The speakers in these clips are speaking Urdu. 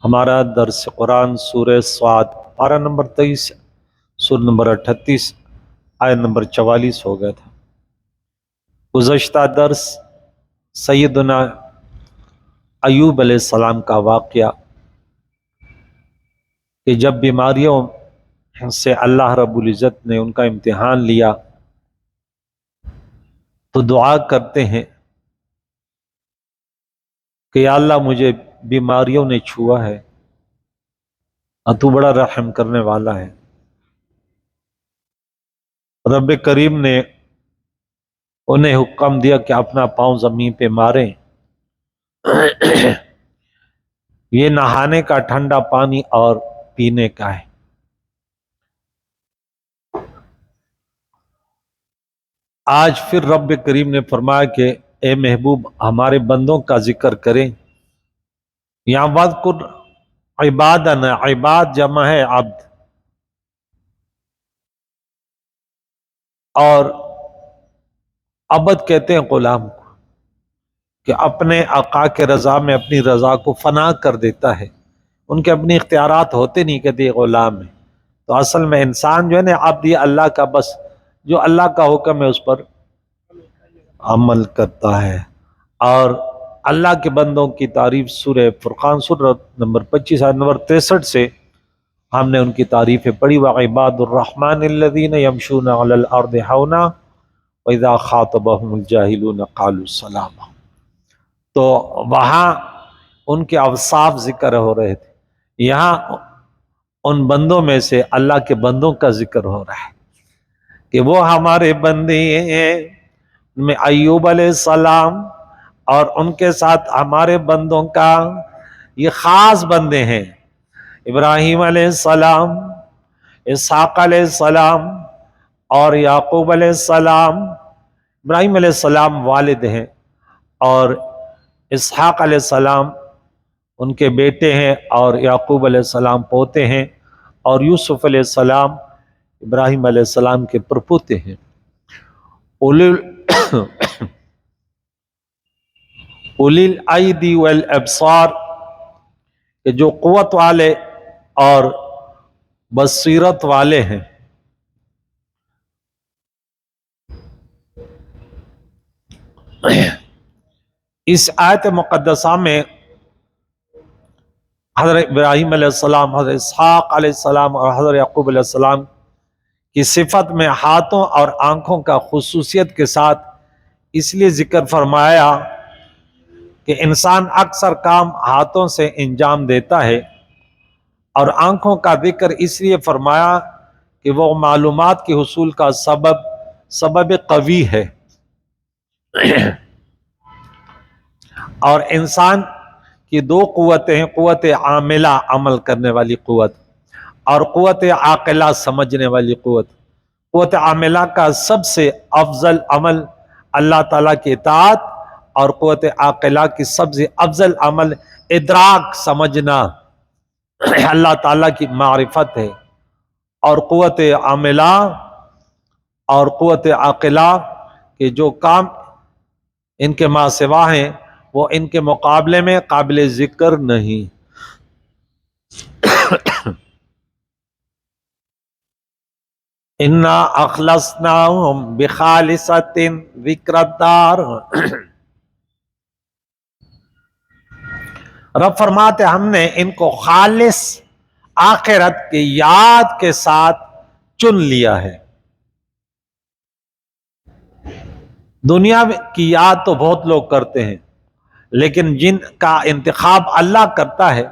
ہمارا درس قرآن سورہ صاد پارہ نمبر 23 سورہ نمبر 38 آیت نمبر 44 ہو گیا تھا۔ گزشتہ درس سیدنا ایوب علیہ السلام کا واقعہ کہ جب بیماریوں سے اللہ رب العزت نے ان کا امتحان لیا تو دعا کرتے ہیں کہ یا اللہ مجھے بیماریوں نے چھوا ہے اور تو بڑا رحم کرنے والا ہے۔ رب کریم نے انہیں حکم دیا کہ اپنا پاؤں زمین پہ ماریں، یہ نہانے کا ٹھنڈا پانی اور پینے کا ہے۔ آج پھر رب کریم نے فرمایا کہ اے محبوب ہمارے بندوں کا ذکر کریں۔ یہاں وذکر عبادنا، عباد جمع ہے عبد، اور عبد کہتے ہیں غلام کو کہ اپنے آقا کے رضا میں اپنی رضا کو فنا کر دیتا ہے، ان کے اپنے اختیارات ہوتے نہیں، کہتے غلام ہے۔ تو اصل میں انسان جو ہے نا عبد یہ اللہ کا، بس جو اللہ کا حکم ہے اس پر عمل کرتا ہے۔ اور اللہ کے بندوں کی تعریف سورہ فرقان سورہ نمبر 25 آیت نمبر 63 سے ہم نے ان کی تعریفیں پڑھی۔ وعباد الرحمن الذین یمشون علی الارض ہونا وَإِذَا خَاطَبَهُمُ الْجَاهِلُونَ قَالُوا سَلَامًا۔ تو وہاں ان کے اوصاف ذکر ہو رہے تھے، یہاں ان بندوں میں سے اللہ کے بندوں کا ذکر ہو رہا ہے کہ وہ ہمارے بندے ہیں، ان میں ایوب علیہ السلام اور ان کے ساتھ ہمارے بندوں کا یہ خاص بندے ہیں، ابراہیم علیہ السلام، اسحاق علیہ السلام اور یعقوب علیہ السلام۔ ابراہیم علیہ السلام والد ہیں اور اسحاق علیہ السلام ان کے بیٹے ہیں اور یعقوب علیہ السلام پوتے ہیں، اور یوسف علیہ السلام ابراہیم علیہ السلام کے پرپوتے ہیں۔ اولی الایدی والابصار کہ جو قوت والے اور بصیرت والے ہیں۔ اس آیت مقدسہ میں حضرت ابراہیم علیہ السلام، حضرت اسحاق علیہ السلام اور حضرت یعقوب علیہ السلام کی صفت میں ہاتھوں اور آنکھوں کا خصوصیت کے ساتھ اس لیے ذکر فرمایا کہ انسان اکثر کام ہاتھوں سے انجام دیتا ہے، اور آنکھوں کا ذکر اس لیے فرمایا کہ وہ معلومات کے حصول کا سبب قوی ہے۔ اور انسان کی دو قوتیں ہیں، قوت عاملہ عمل کرنے والی قوت اور قوت عاقلہ سمجھنے والی قوت۔ قوت عاملہ کا سب سے افضل عمل اللہ تعالیٰ کی اطاعت، اور قوت عاقلہ کی سب سے افضل عمل ادراک سمجھنا، اللہ تعالیٰ کی معرفت ہے۔ اور قوت عاملہ اور قوت عاقلہ کے جو کام ان کے ماں سوا ہیں وہ ان کے مقابلے میں قابل ذکر نہیں۔ اِنَّا أَخْلَصْنَاهُمْ بِخَالِصَةٍ ذِكْرَ الدَّارِ۔ رب فرماتے ہم نے ان کو خالص آخرت کی یاد کے ساتھ چن لیا ہے۔ دنیا کی یاد تو بہت لوگ کرتے ہیں، لیکن جن کا انتخاب اللہ کرتا ہے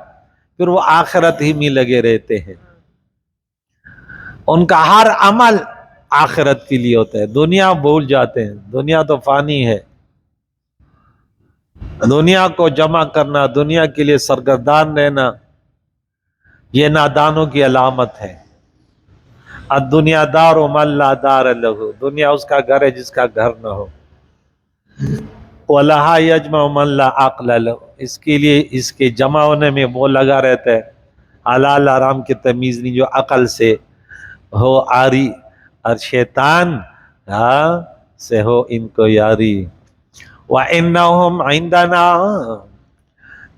پھر وہ آخرت ہی میں لگے رہتے ہیں، ان کا ہر عمل آخرت کے لیے ہوتا ہے۔ دنیا بھول جاتے ہیں، دنیا تو فانی ہے، دنیا کو جمع کرنا، دنیا کے لیے سرگردان رہنا یہ نادانوں کی علامت ہے۔ الدنیا دار من لا دار لہ، دنیا اس کا گھر ہے جس کا گھر نہ ہو۔ وَلَهَا يَجْمَعُ مَن لَا عَقْلَ لَهُ، اس کے لیے اس کے جمع ہونے میں وہ لگا رہتا ہے، حلال حرام کی تمیز نہیں جو عقل سے ہو آری، اور شیطان سے ہو ان کو یاری۔ وَإِنَّهُمْ عِندَنَا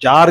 4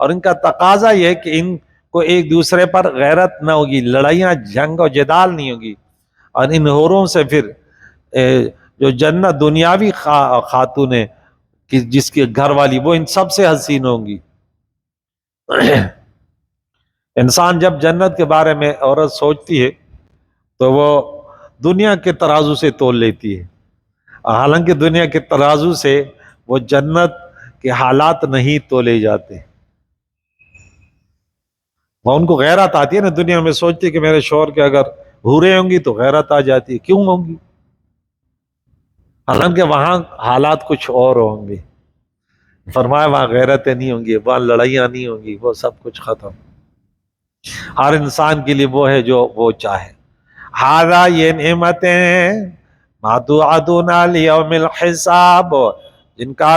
اور ان کا تقاضا یہ ہے کہ ان کو ایک دوسرے پر غیرت نہ ہوگی، لڑائیاں جنگ و جدال نہیں ہوگی، اور ان حوروں سے پھر جو جنت دنیاوی خاتون ہے کہ جس کے گھر والی وہ ان سب سے حسین ہوں گی۔ انسان جب جنت کے بارے میں عورت سوچتی ہے تو وہ دنیا کے ترازو سے تول لیتی ہے، حالانکہ دنیا کے ترازو سے وہ جنت کے حالات نہیں تولے جاتے۔ وہ ان کو غیرت آتی ہے نا، دنیا میں سوچتی ہے کہ میرے شوہر کے اگر حوریں ہوں گی تو غیرت آ جاتی ہے، کیوں ہوں گی؟ حالانکہ وہاں حالات کچھ اور ہوں گے۔ فرمایا وہاں غیرتیں نہیں ہوں گی، وہاں لڑائیاں نہیں ہوں گی، وہ سب کچھ ختم۔ ہر انسان کے لیے وہ ہے جو وہ چاہے۔ ہارا یہ نعمتیں ماتوعدون لیوم الحساب، جن کا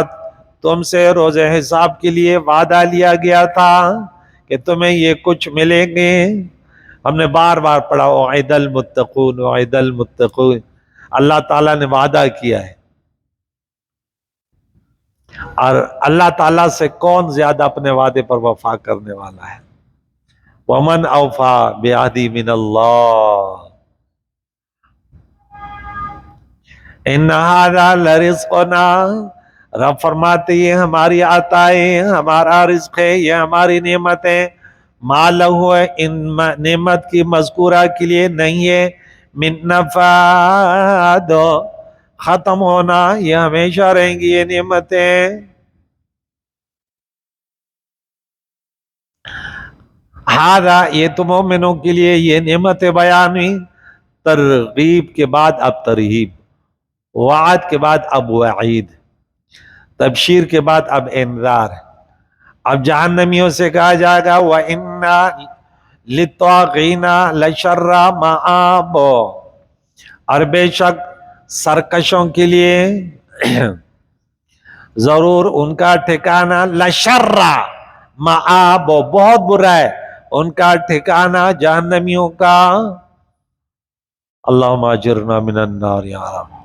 تم سے روز حساب کے لیے وعدہ لیا گیا تھا کہ تمہیں یہ کچھ ملیں گے۔ ہم نے بار بار پڑھا وعد المتقون وعد المتقون، اللہ تعالیٰ نے وعدہ کیا ہے، اور اللہ تعالیٰ سے کون زیادہ اپنے وعدے پر وفا کرنے والا ہے؟ ومن اوفا بعہدہ من اللہ ان ھذا لرزقنا، رب فرماتے یہ ہماری عطائیں، ہمارا رزق ہے، یہ ہماری نعمتیں، ما لہو ان نعمت کی مذکورہ کے لیے نہیں ہے، من نفاد ختم ہونا، یہ ہمیشہ رہیں گی یہ نعمتیں۔ ہذا یہ تو مومنوں کے لیے یہ نعمت بیان ہوئی، ترغیب کے بعد اب ترہیب، وعد کے بعد اب وعید، تبشیر کے بعد اب انذار۔ اب جہنمیوں سے کہا جائے گا وَإِنَّا لِلطَّاغِينَ لَشَرَّ مَآبٍ، اور بے شک سرکشوں کے لیے ضرور ان کا ٹھکانہ لشر مآب، بہت برا ہے ان کا ٹھکانہ جہنمیوں کا۔ اللہم اجرنا من النار یا رب۔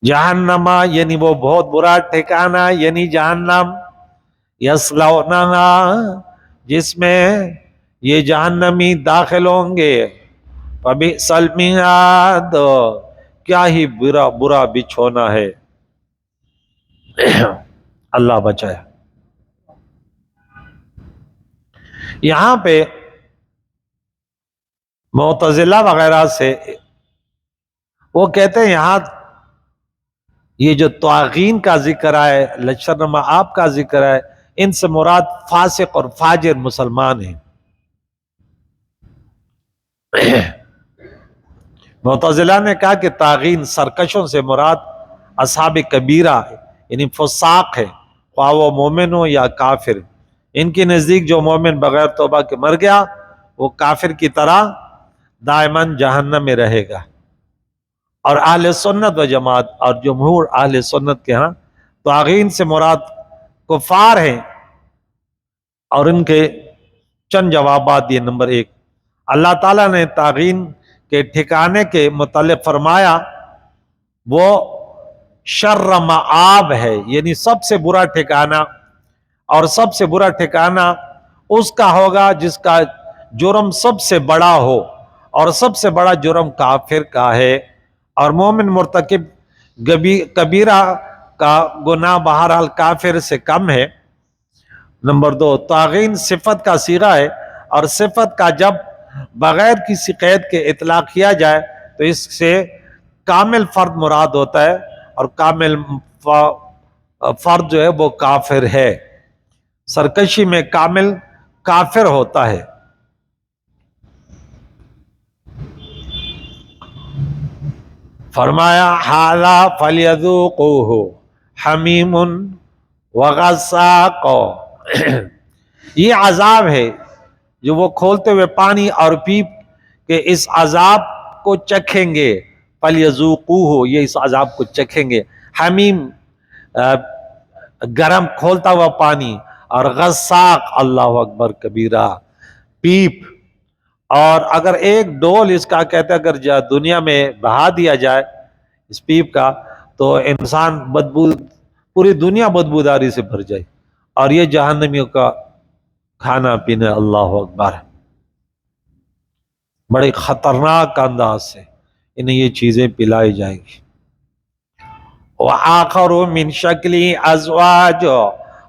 جہنم یعنی وہ بہت برا ٹھکانہ، یعنی جہنم، یصلونہا جس میں یہ جہنمی داخل ہوں گے، فبئس المہاد کیا ہی برا بچھونا ہے۔ اللہ بچائے۔ یہاں پہ معتزلہ وغیرہ سے وہ کہتے ہیں یہاں یہ جو طاغین کا ذکر ہے، لشر مآب کا ذکر ہے، ان سے مراد فاسق اور فاجر مسلمان ہیں۔ معتزلہ نے کہا کہ طاغین سرکشوں سے مراد اصحاب کبیرہ یعنی فساق ہے، خواہ وہ مومن ہو یا کافر۔ ان کے نزدیک جو مومن بغیر توبہ کے مر گیا وہ کافر کی طرح دائماً جہنم میں رہے گا۔ اور اہل سنت و جماعت اور جمہور اہل سنت کے ہاں طاغین سے مراد کفار ہیں، اور ان کے چند جوابات یہ۔ نمبر ایک، اللہ تعالیٰ نے طاغین کے ٹھکانے کے متعلق فرمایا وہ شر مآب ہے، یعنی سب سے برا ٹھکانہ، اور سب سے برا ٹھکانہ اس کا ہوگا جس کا جرم سب سے بڑا ہو، اور سب سے بڑا جرم کافر کا ہے، اور مومن مرتکب کبیرہ کا گناہ بہرحال کافر سے کم ہے۔ نمبر دو، طاغین صفت کا صیغہ ہے، اور صفت کا جب بغیر کسی قید کے اطلاق کیا جائے تو اس سے کامل فرد مراد ہوتا ہے، اور کامل فرد جو ہے وہ کافر ہے۔ سرکشی میں کامل کافر ہوتا ہے۔ فرمایا ھذا فلیذوقوہ حمیم وغساق، یہ عذاب ہے جو وہ کھولتے ہوئے پانی اور پیپ کے اس عذاب کو چکھیں گے۔ فلیذوقوہ یہ اس عذاب کو چکھیں گے۔ حمیم گرم کھولتا ہوا پانی، اور غساق اللہ اکبر کبیرہ پیپ۔ اور اگر ایک ڈول اس کا کہتے اگر دنیا میں بہا دیا جائے اس پیپ کا تو انسان بدبو پوری دنیا بدبوداری سے بھر جائے، اور یہ جہنمیوں کا کھانا پینا، اللہ اکبر، بڑے خطرناک انداز سے انہیں یہ چیزیں پلائی جائیں گی۔ وَآخَرُ مِن شَكْلِ أَزْوَاجٌ،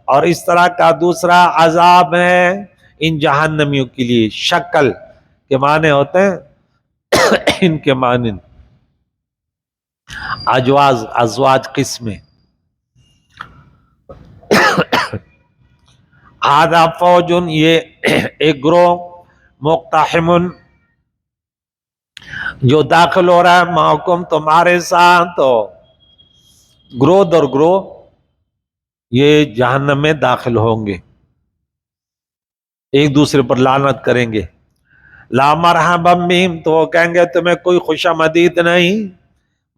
اور اس طرح کا دوسرا عذاب ہے ان جہنمیوں کے لیے۔ شکل کے معنی ہوتے ہیں ان کے معنی ازواج قسمیں۔ هذا فوج، یہ ایک گروہ، مقتحم، جو داخل ہو رہا ہے، محکم تمہارے ساتھ، گروہ در گروہ یہ جہنم میں داخل ہوں گے، ایک دوسرے پر لعنت کریں گے۔ لا مرحبا بہم، تو وہ کہیں گے تمہیں کوئی خوش آمدید نہیں،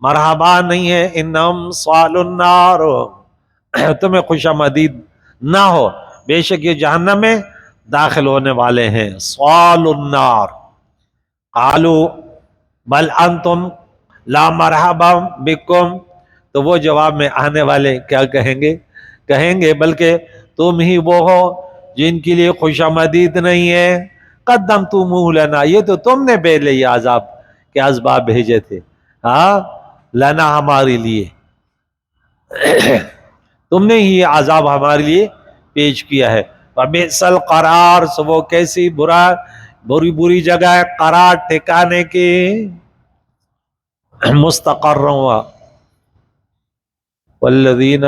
مرحبا نہیں ہے، انہم صال النار، تمہیں خوش آمدید نہ ہو، بے شک یہ جہنم میں داخل ہونے والے ہیں، صال النار۔ قالو بل انتم لا مرحبا بکم، تو وہ جواب میں آنے والے کیا کہیں گے بلکہ تم ہی وہ ہو جن کے لیے خوش آمدید نہیں ہے، قدمتموہ لنا، یہ تو تم نے پہلے یہ عذاب کے اسباب بھیجے تھے، ہاں، لنا ہمارے لیے، تم نے یہ عذاب ہمارے لیے پیش کیا ہے۔ فبئس القرار، سو وہ کیسی بری جگہ ہے، قرار ٹھکانے کی، مستقر ہوا۔ والذین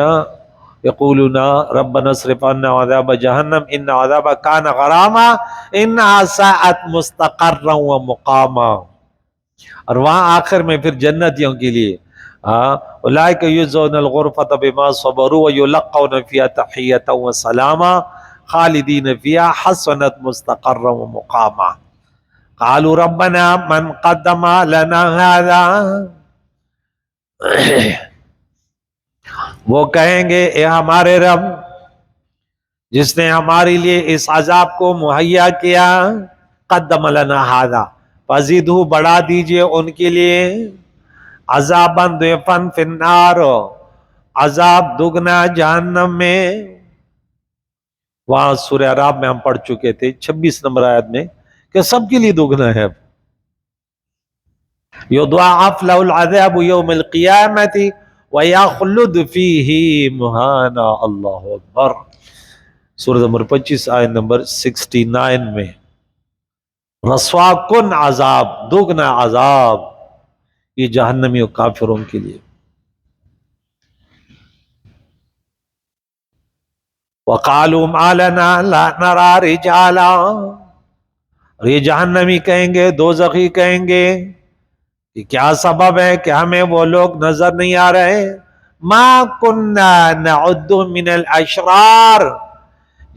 یقولون ربنا اصرف عنا عذاب جہنم ان عذابها کان غراما انها ساءت مستقرا ومقاما۔ اور وہاں آخر میں پھر جنتیوں کے لیے اولئک یجزون الغرفۃ بما صبروا ویلقون فیہا تحیۃ وسلاما خالدین فیہا حسنت مستقرا ومقاما۔ قالوا ربنا من قدم لنا هذا، وہ کہیں گے اے ہمارے رب جس نے ہمارے لیے اس عذاب کو مہیا کیا، قدم لنا ھذا، فزدہ بڑھا دیجئے ان کے لیے، عذابا ضعفا فی النار، عذاب دگنا جہنم میں۔ وہاں سورہ اعراف میں ہم پڑھ چکے تھے 26 نمبر آیت میں کہ سب کے لیے دگنا ہے۔ یضاعف له العذاب یوم القیامۃ وَيَخْلُدْ فِيهِ مُهَانًا، اللہ اکبر، سورہ نمبر 25 آیت نمبر 69 میں، رسوا کن عذاب، دگنا عذاب یہ جہنمی و کافروں کے لیے۔ وَقَالُوا مَا لَنَا لَا نَرَىٰ رِجَالًا، اور یہ جہنمی کہیں گے، دوزخی کہیں گے کہ کیا سبب ہے کہ ہمیں وہ لوگ نظر نہیں آ رہے، ما کننا نعد من الاشرار،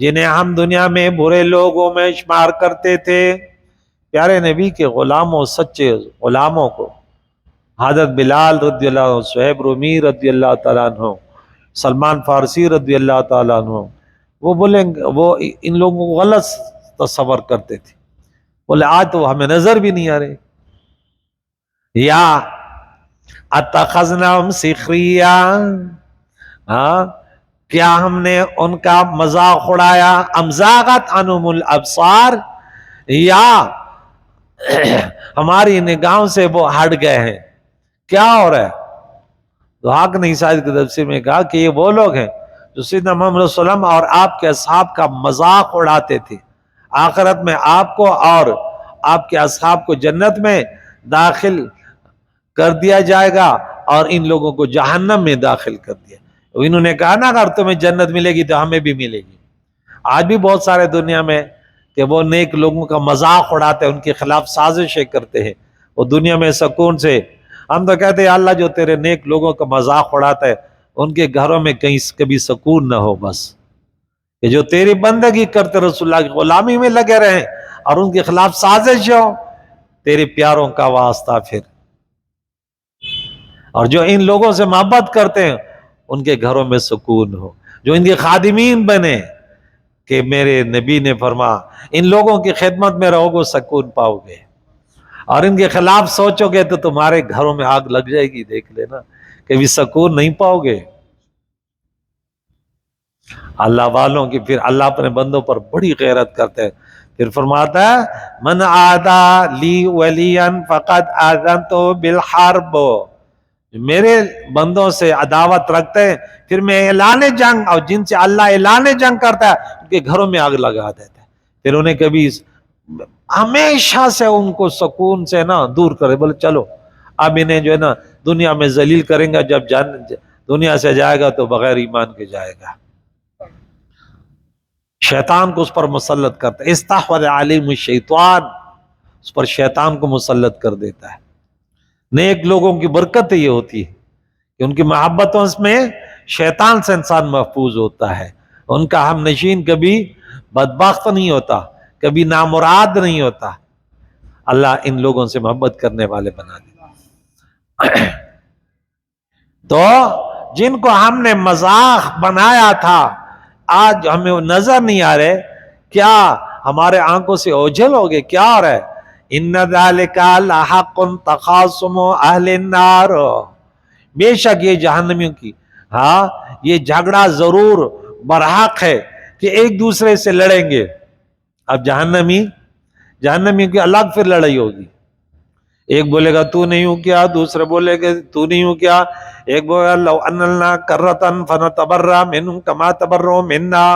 جنہیں ہم دنیا میں برے لوگوں میں شمار کرتے تھے۔ پیارے نبی کے غلاموں، سچے غلاموں کو، حضرت بلال رضی اللہ عنہ، صہیب رومی رضی اللہ تعالیٰ عنہ، سلمان فارسی رضی اللہ تعالیٰ عنہ، وہ بولیں وہ ان لوگوں کو غلط تصور کرتے تھے، بولے آج تو ہمیں نظر بھی نہیں آ رہے، یا اتخذناہم سخریا، کیا ہم نے ان کا مذاق اڑایا، ام زاغت عنہم الابصار، یا ہماری نگاہوں سے وہ ہٹ گئے ہیں، کیا ہو رہا ہے؟ تو حق نہیں شاید کے تفسیر میں کہا کہ یہ وہ لوگ ہیں جو سیدنا محمد صلی اللہ علیہ وسلم اور آپ کے اصحاب کا مذاق اڑاتے تھے، آخرت میں آپ کو اور آپ کے اصحاب کو جنت میں داخل کر دیا جائے گا اور ان لوگوں کو جہنم میں داخل کر دیا۔ انہوں نے کہا نا اگر تمہیں جنت ملے گی تو ہمیں بھی ملے گی۔ آج بھی بہت سارے دنیا میں کہ وہ نیک لوگوں کا مذاق اڑاتے ہیں، ان کے خلاف سازشیں کرتے ہیں، وہ دنیا میں سکون سے، ہم تو کہتے ہیں اللہ جو تیرے نیک لوگوں کا مذاق اڑاتا ہے ان کے گھروں میں کبھی سکون نہ ہو، بس کہ جو تیری بندگی کرتے رسول اللہ کی غلامی میں لگے رہیں اور ان کے خلاف سازش ہو، تیرے پیاروں کا واسطہ پھر، اور جو ان لوگوں سے محبت کرتے ہیں ان کے گھروں میں سکون ہو، جو ان کے خادمین بنے کہ میرے نبی نے فرما ان لوگوں کی خدمت میں رہو گے سکون پاؤ گے، اور ان کے خلاف سوچو گے تو تمہارے گھروں میں آگ لگ جائے گی، دیکھ لینا کبھی سکون نہیں پاؤ گے۔ اللہ والوں کی پھر اللہ اپنے بندوں پر بڑی غیرت کرتے ہیں. پھر فرماتا ہے من عادا لی ولیا فقد آذنتہ بالحرب، میرے بندوں سے عداوت رکھتے ہیں پھر میں اعلان جنگ، اور جن سے اللہ اعلان جنگ کرتا ہے ان کے گھروں میں آگ لگا دیتا ہے. پھر انہیں کبھی ہمیشہ سے ان کو سکون سے نا دور کرے، بولے چلو اب انہیں جو ہے نا دنیا میں ذلیل کریں گا، جب دنیا سے جائے گا تو بغیر ایمان کے جائے گا. شیطان کو اس پر مسلط کرتا ہے، استحوذ علیہم الشیطان، اس پر شیطان کو مسلط کر دیتا ہے. نیک لوگوں کی برکت یہ ہوتی ہے کہ ان کی محبتوں میں شیطان سے انسان محفوظ ہوتا ہے، ان کا ہم نشین کبھی بدبخت نہیں ہوتا، کبھی نامراد نہیں ہوتا. اللہ ان لوگوں سے محبت کرنے والے بنا دیتا. تو جن کو ہم نے مذاق بنایا تھا آج ہمیں نظر نہیں آ رہے، کیا ہمارے آنکھوں سے اوجھل ہو گئے؟ کیا ہو رہا ہے؟ ان ذالک لحق تخاصم اہل النار، بے شک یہ جہنمیوں کی یہ جھگڑا ضرور برحق ہے کہ ایک دوسرے سے لڑیں گے. اب جہنمی کی الگ پھر لڑائی ہوگی، ایک بولے گا تو نہیں ہوں کیا، دوسرے بولے گا تو نہیں ہوں کیا، ایک بولے گا لو ان لنا کرۃ فنتبرأ منهم کما تبرؤوا منا،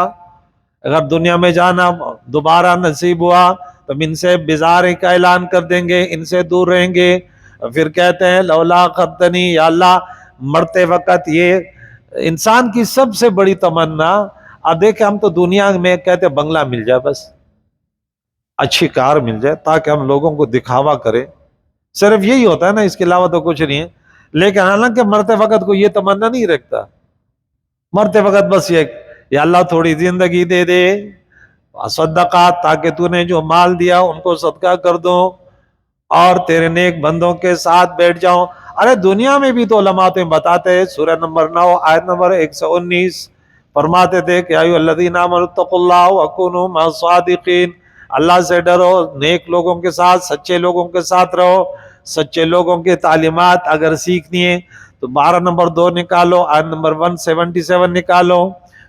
اگر دنیا میں جانا دوبارہ نصیب ہوا تو ان سے بیزاری کا اعلان کر دیں گے، ان سے دور رہیں گے. پھر کہتے ہیں لولا اخرتنی، یا اللہ مرتے وقت یہ انسان کی سب سے بڑی تمنا، اب دیکھیں ہم تو دنیا میں کہتے بنگلہ مل جائے، بس اچھی کار مل جائے تاکہ ہم لوگوں کو دکھاوا کریں، صرف یہی ہوتا ہے نا، اس کے علاوہ تو کچھ نہیں ہے. لیکن حالانکہ مرتے وقت کو یہ تمنا نہیں رکھتا، مرتے وقت بس یہ یا اللہ تھوڑی زندگی دے دے، صدقات تاکہ تو نے جو مال دیا ان کو صدقہ کر دو اور تیرے نیک بندوں کے ساتھ بیٹھ جاؤں. ارے دنیا میں بھی تو علماء تمہیں بتاتے ہیں، سورہ نمبر 9 آیت نمبر 119 فرماتے تھے کہ ایھا الذین آمنوا اتقوا اللہ وکونوا مع الصادقین، اللہ سے ڈرو، نیک لوگوں کے ساتھ، سچے لوگوں کے ساتھ رہو. سچے لوگوں کی تعلیمات اگر سیکھنی ہے تو 12 نمبر 2 نکالو، آیت نمبر 177 نکالو،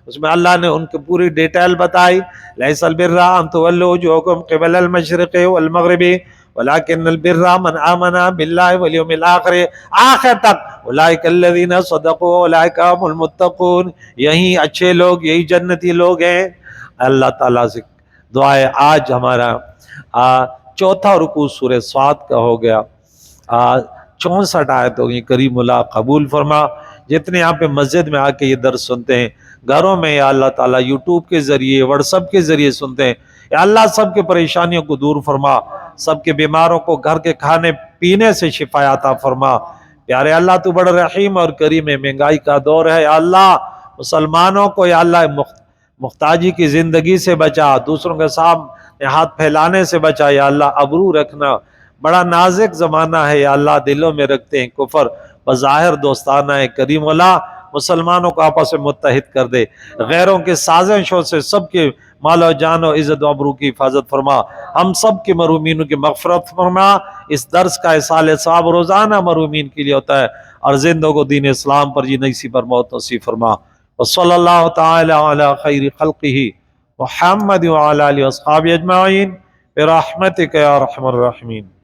اس میں اللہ نے ان کی پوری ڈیٹیل بتائی. لیس البر ان تولوا وجوہکم قبل المشرق والمغرب ولکن البر من آمن باللہ والیوم الآخر، آخر تک اولئک الذین صدقوا اولئک هم المتقون، یہی اچھے لوگ، یہی جنتی لوگ ہیں. اللہ تعالیٰ سے دعائے آج ہمارا چوتھا رکوع سورہ صاد کا ہو گیا، 64 آیت ہوگی. کریم اللہ قبول فرما. جتنے یہاں پہ مسجد میں آ کے یہ درس سنتے ہیں، گھروں میں یا اللہ تعالیٰ یوٹیوب کے ذریعے، واٹس ایپ کے ذریعے سنتے ہیں، یا اللہ سب کے پریشانیوں کو دور فرما، سب کے بیماروں کو گھر کے کھانے پینے سے شفا عطا فرما. پیارے اللہ تو بڑا رحیم اور کریم ہے، مہنگائی کا دور ہے، یا اللہ مسلمانوں کو یا اللہ محتاجی کی زندگی سے بچا، دوسروں کے سامنے ہاتھ پھیلانے سے بچا. یا اللہ ابرو رکھنا، بڑا نازک زمانہ ہے یا اللہ، دلوں میں رکھتے ہیں کفر، بظاہر دوستانہ ہے. کریم اللہ مسلمانوں کو آپس میں متحد کر دے، غیروں کے سازشوں سے سب کے مال و جان و عزت و ابرو کی حفاظت فرما. ہم سب کے مرحومینوں کی مغفرت فرما. اس درس کا اصال ثواب روزانہ مرحومین کے لیے ہوتا ہے، اور زندوں کو دین اسلام پر جینے اسی پر موت نصیب فرما. وصلی اللہ تعالی علی خیر خلقہ محمد وعلی آلہ واصحابہ اجمعین برحمتک یا ارحم الراحمین.